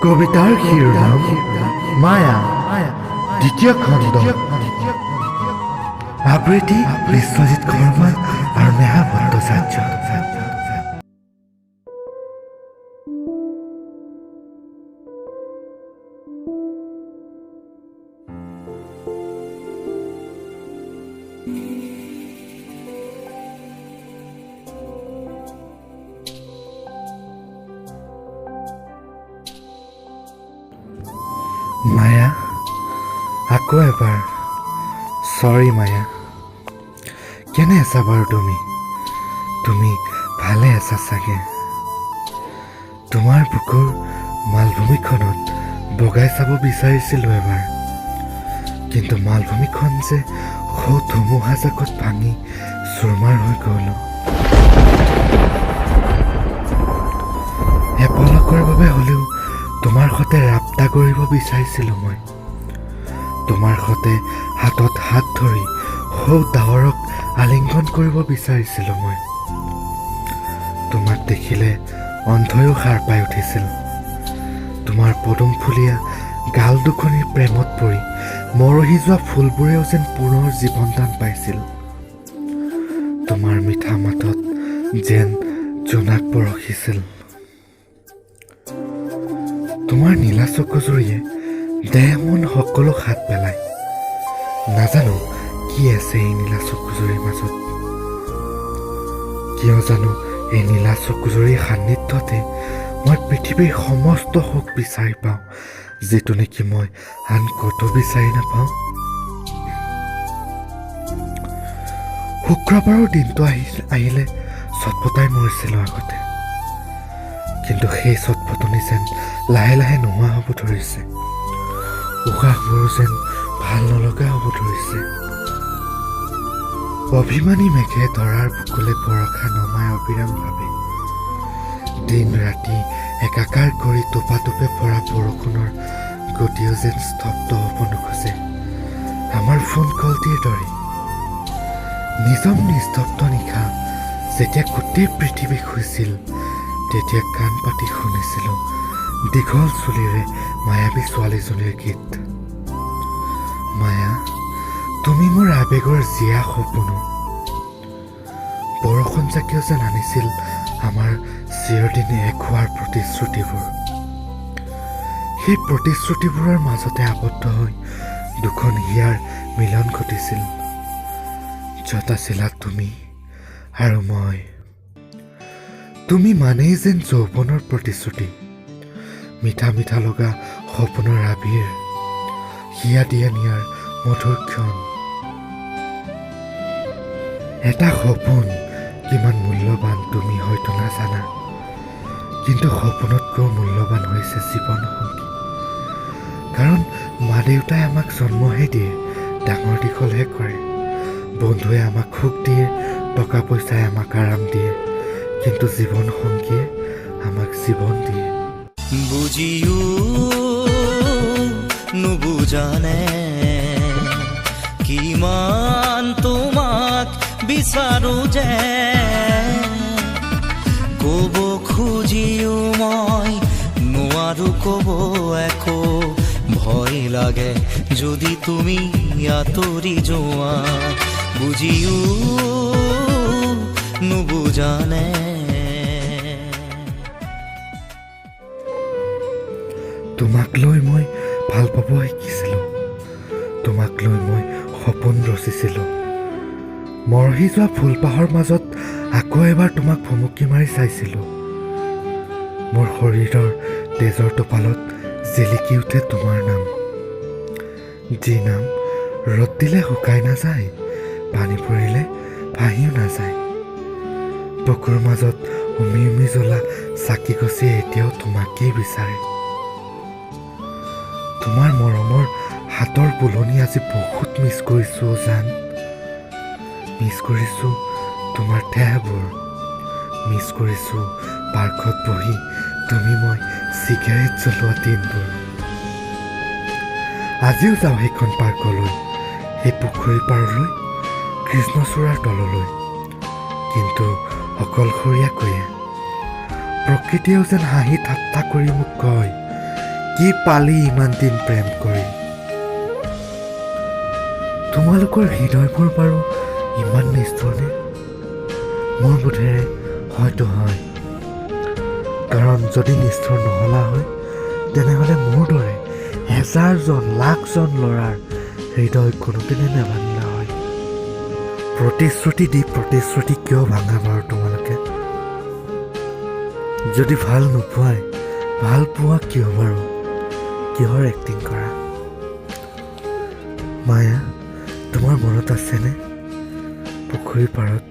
কবিতাৰ শিৰোনাম মায়া দ্বিতীয় খণ্ড আবৃত্তি বিশ্বজিৎ শৰ্মা আৰু নেহা ভট্টাচাৰ্য। মায়া, আকৌ এবাৰ চৰি মায়া। কেনে আছা বাৰু তুমি ভালে আছা চাগে? তোমাৰ বুকুৰ মালভূমিখনত বগাই চাব বিচাৰিছিলোঁ এবাৰ, কিন্তু মালভূমিখন যে সৌ ধুমুহাজাকত ভাঙি চুৰমাৰ হৈ গ'ল। এপলকৰ বাবে হ'লেও তোমাৰ সৈতে ৰাপ্তা কৰিব বিচাৰিছিলোঁ মই। তোমাৰ সৈতে হাতত হাত ধৰি সৌ ডাৱৰক আলিংগন কৰিব বিচাৰিছিলোঁ মই। তোমাক দেখিলে অন্ধয়ো সাৰ পাই উঠিছিল। তোমাৰ পদুম ফুলীয়া গাল দুখনিৰ প্ৰেমত পৰি মৰহি যোৱা ফুলবোৰেও যেন পুনৰ জীৱনদান পাইছিল। তোমাৰ মিঠা মাতত যেন জোনাক বৰষিছিল। তোমাৰ নীলা চকুজুৰিয়ে দেহ মন সকলো হাত পেলায়। নাজানো কি আছে এই নীলা চকুজুৰিৰ মাজত। কিয় জানো এই নীলা চকুজুৰিৰ সান্নিধ্যতে মই পৃথিৱীৰ সমস্ত সুখ বিচাৰি পাওঁ, যিটো নেকি মই আন ক'তো বিচাৰি নাপাওঁ। শুক্ৰবাৰৰ দিনটো আহিলে চটপটাই মৰিছিলোঁ আগতে, কিন্তু সেই চটপটনি যেন লাহে লাহে নোহোৱা হ'ব ধৰিছে। উশাহবোৰো যেন ভাল নলগা হ'ব ধৰিছে। অভিমানী মেঘে ধৰাৰ বুকুলে বৰষা নমাই অবিৰামভাৱে। দিন ৰাতি একাকাৰ কৰি টোপাটোপে পৰা বৰষুণৰ গতিও যেন স্তব্ধ হ'ব নোখোজে আমাৰ ফোন কলটিৰ দৰে। নিজম নিস্তব্ধ নিশা যেতিয়া গোটেই পৃথিৱী শুইছিল, তেতিয়া কাণ পাতি শুনিছিলোঁ দীঘল চুলিৰে মায়াবী ছোৱালীজনীৰ গীত। মায়া, তুমি মোৰ আবেগৰ জীয়া সপোনো। বৰষুণ জাকেও যেন আনিছিল আমাৰ চিৰদিনে এক হোৱাৰ প্ৰতিশ্ৰুতিবোৰ। সেই প্ৰতিশ্ৰুতিবোৰৰ মাজতে আবদ্ধ হৈ দুখন হিয়াৰ মিলন ঘটিছিল, য'ত আছিলা তুমি আৰু মই। তুমি মানেই যেন যৌৱনৰ প্ৰতিশ্ৰুতি, মিঠা মিঠা লগা সপোনৰ আবিৰ, হিয়া দিয়া নিয়াৰ মধুৰ ক্ষণ। এটা সপোন কিমান মূল্যৱান তুমি হয়তো নাজানা, কিন্তু সপোনতকৈও মূল্যৱান হৈছে জীৱন সংগী। কাৰণ মা দেউতাই আমাক জন্মহে দিয়ে, ডাঙৰ দীঘলহে কৰে। বন্ধুৱে আমাক সুখ দিয়ে, টকা পইচাই আমাক আৰাম দিয়ে, কিন্তু জীৱন সংগীয়ে আমাক জীৱন দিয়ে। বুজিও নুবুজানে কিমান তোমাক বিচাৰো যে, ক'ব খুজিও মই নোৱাৰো ক'ব একো। ভয় লাগে যদি তুমি আঁতৰি যোৱা, বুজিও নুবুজানে। তোমাক লৈ মই ভাল পাব শিকিছিলোঁ, তোমাক লৈ মই সপোন ৰচিছিলোঁ। মৰহি যোৱা ফুলপাহৰ মাজত আকৌ এবাৰ তোমাক ভুমুকি মাৰি চাইছিলোঁ। মোৰ শৰীৰৰ তেজৰ টোপালত জিলিকি উঠে তোমাৰ নাম, যি নাম ৰ'দ দিলে শুকাই নাযায়, পানী পৰিলে ভাহিও নাযায়। বুকুৰ মাজত উমি উমি জ্বলা চাকি গছি এতিয়াও তোমাকেই বিচাৰে। তোমাৰ মৰমৰ হাতৰ বুলনি আজি বহুত মিছ কৰিছোঁ জান। মিছ কৰিছোঁ তোমাৰ ঠেহবোৰ, মিছ কৰিছোঁ পাৰ্কত বহি তুমি মই চিগাৰেট জ্বলোৱা দিনবোৰ। আজিও যাওঁ সেইখন পাৰ্কলৈ, সেই পুখুৰী পাৰলৈ, কৃষ্ণচূড়াৰ তললৈ, কিন্তু অকলশৰীয়াকৈয়ে। প্ৰকৃতিয়েও যেন হাঁহি ঠাট্টা কৰি মোক কয়, কি পালি ইমান দিন প্ৰেম কৰি? তোমালোকৰ হৃদয়বোৰ বাৰু ইমান নিষ্ঠুৰনে? মোৰ বোধেৰে হয়তো হয়, কাৰণ যদি নিষ্ঠুৰ নহলা হয় তেনেহ'লে মোৰ দৰে হেজাৰজন লাখজন ল'ৰাৰ হৃদয় কোনোদিনে নাভাঙিলা হয়। প্ৰতিশ্ৰুতি দি প্ৰতিশ্ৰুতি কিয় ভাঙা বাৰু তোমালোকে? যদি ভাল নোপোৱাই ভাল পোৱা কিয় বাৰু? কিহৰ এক্টিং কৰা? মায়া, তোমাৰ মনত আছেনে পুখুৰীৰ পাৰত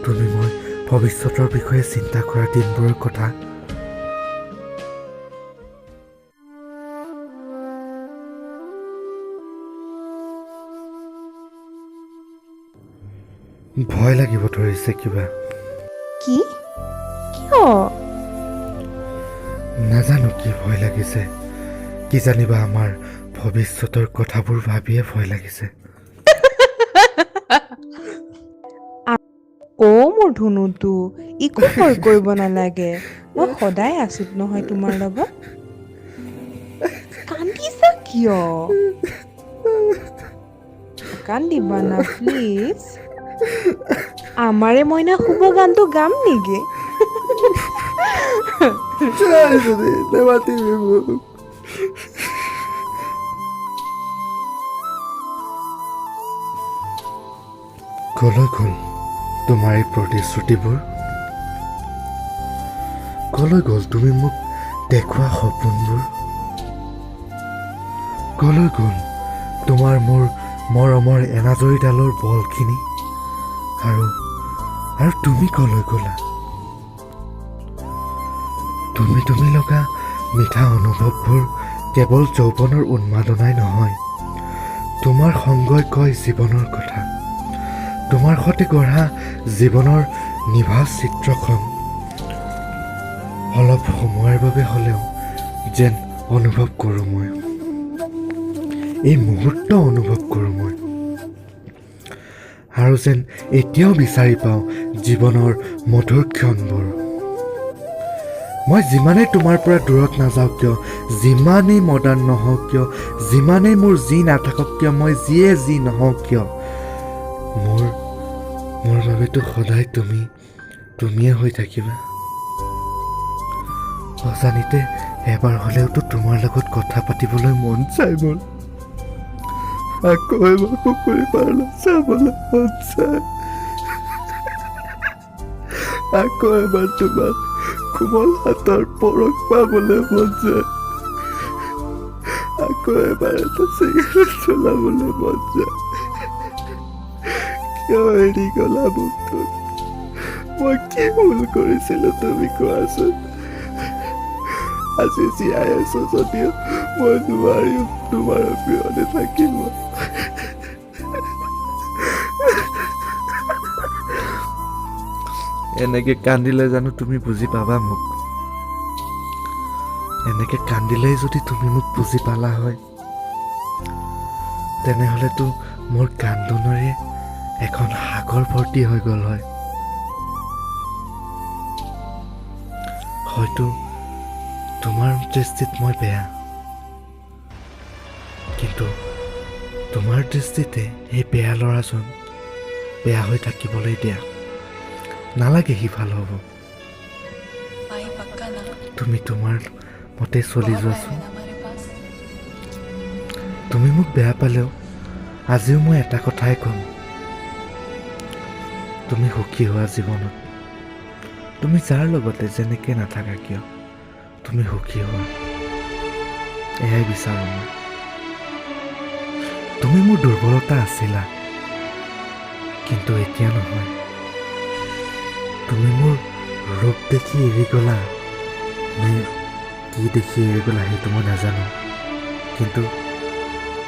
তুমি মই ভৱিষ্যতৰ বিষয়ে চিন্তা কৰা দিনবোৰৰ কথা? ভয় লাগিব ধৰিছে কিবা। কি? কিয়? নাজানো কি ভয় লাগিছে। কি জানিবা আমাৰ ভৱিষ্যতৰ কথাবোৰ ভাবিয়ে ভয় লাগিছে। মোৰ ধুনুটো একো ভয় কৰিব নালাগে। মই সদায় আছো নহয় তোমাৰ লগত। কান্দিছা কিয়? কান্দিবা না প্লিজ। আমাৰে মইনা শুব গানটো গাম নেকি? কলৈ গ'ল তোমাৰ এই প্ৰতিশ্ৰুতিবোৰ? কলৈ গ'ল তুমি মোক দেখুওৱা সপোনবোৰ? কলৈ গ'ল তোমাৰ মোৰ মৰমৰ এনাজৰীডালৰ বলখিনি? আৰু তুমি কলৈ গ'লা? তুমি লগা মিঠা অনুভৱবোৰ কেৱল যৌৱনৰ উন্মাদনাই নহয়, তোমাৰ সংগই কয় জীৱনৰ কথা। তোমাৰ সৈতে গঢ়া জীৱনৰ নিভাঁজ চিত্ৰখন অলপ সময়ৰ বাবে হ'লেও যেন অনুভৱ কৰোঁ মই, এই মুহূৰ্ত অনুভৱ কৰোঁ মই, আৰু যেন এতিয়াও বিচাৰি পাওঁ জীৱনৰ মধুৰ ক্ষণবোৰ। মই যিমানেই তোমাৰ পৰা দূৰত নাযাওঁ কিয়, যিমানেই মডাৰ্ণ নহওঁ কিয়, যিমানেই মোৰ যি নাথাকক কিয়, মই যিয়ে যি নহওঁ কিয়, মোৰ বাবেতো সদায় তুমিয়ে হৈ থাকিবা। অজানিতে এবাৰ হ'লেওতো তোমাৰ লগত কথা পাতিবলৈ মন যায় মোৰ। আকৌ এবাৰ পুখুৰী পাৰলৈ চাবলৈ মন যায়। আকৌ এবাৰ তোমাৰ কোমল হাতৰ পৰশ পাবলৈ মন যায়। আকৌ এবাৰ এটা চিগাৰেট জ্বলাবলৈ মন যায়। কিয় এৰি গ'লা মোকতো? মই কি ভুল কৰিছিলো তুমি কোৱাচোন? আজি জীয়াই আছো যদিও মই নোৱাৰিম তোমাৰ অবিহনে থাকিব। এনেকে কান্দিলে জানো তুমি বুজি পাবা মোক? এনেকে কান্দিলেই যদি তুমি মোক বুজি পালা হয়, তেনেহ'লেতো মোৰ কান্দোনেৰে এখন সাগৰ ভৰ্তি হৈ গ'ল হয়। হয়তো তোমাৰ দৃষ্টিত মই বেয়া, কিন্তু তোমাৰ দৃষ্টিতে এই বেয়া ল'ৰাজন বেয়া হৈ থাকিবলৈ দিয়া। নালাগে সি ভাল হ'ব। তুমি তোমাৰ মতে চলি যোৱাচোন। তুমি মোক বেয়া পালেও আজিও মই এটা কথাই ক'ম, তুমি সুখী হোৱা জীৱনত। তুমি যাৰ লগতে যেনেকে নাথাকা কিয়, তুমি সুখী হোৱা, এয়াই বিচাৰোঁ মই। তুমি মোৰ দুৰ্বলতা আছিলা, কিন্তু এতিয়া নহয়। তুমি মোৰ ৰূপ দেখি এৰি গ'লা নে কি দেখি এৰি গ'লা সেইটো মই নাজানো, কিন্তু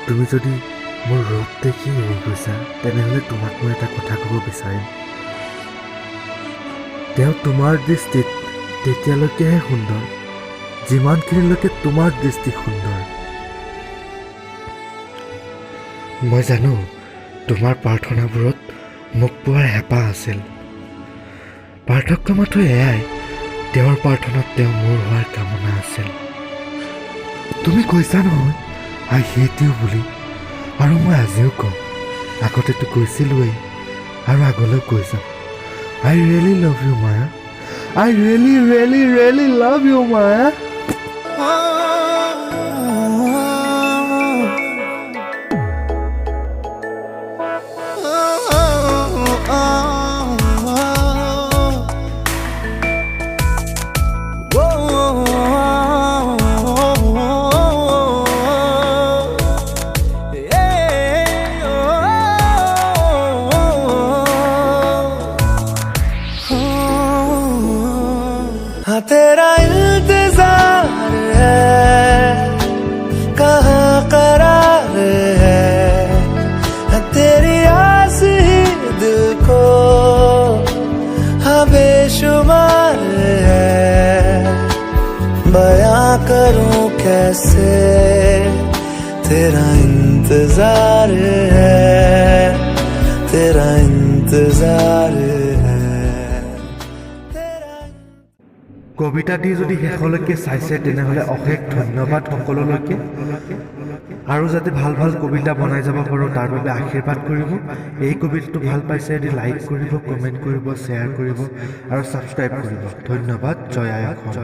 তুমি যদি মোৰ ৰূপ দেখি এৰি গৈছা, তেনেহ'লে তোমাক মই এটা কথা ক'ব বিচাৰিম। তেওঁ তোমাৰ দৃষ্টিত তেতিয়ালৈকেহে সুন্দৰ যিমানখিনিলৈকে তোমাৰ দৃষ্টি সুন্দৰ। মই জানো তোমাৰ প্ৰাৰ্থনাবোৰত মোক পোৱাৰ হেঁপাহ আছিল। পাৰ্থক্য মাথো এয়াই, তেওঁৰ প্ৰাৰ্থনাত তেওঁ মোৰ হোৱাৰ কামনা আছিল। তুমি কৈছা নহয় আই হেট ইউ বুলি, আৰু মই আজিও কওঁ, আগতেতো কৈছিলোৱেই আৰু আগলৈও কৈ যাম, I really love you Maya, I really really really love you Maya. हाँ तेरा इंतजार है, कहाँ करार है, हाँ तेरी आस ही दिल को हाँ बेशुमार है, बयां करूं कैसे तेरा इंतजार है, तेरा इंतजार है। কবিতাটি যদি শেষলৈকে চাইছে তেনেহ'লে অশেষ ধন্যবাদ সকলোলৈকে, আৰু যাতে ভাল ভাল কবিতা বনাই যাব পাৰোঁ তাৰ বাবে আশীৰ্বাদ কৰিব। এই কবিতাটো ভাল পাইছে যদি লাইক কৰিব, কমেণ্ট কৰিব, শ্বেয়াৰ কৰিব আৰু ছাবস্ক্ৰাইব কৰিব। ধন্যবাদ। জয় আই অসম।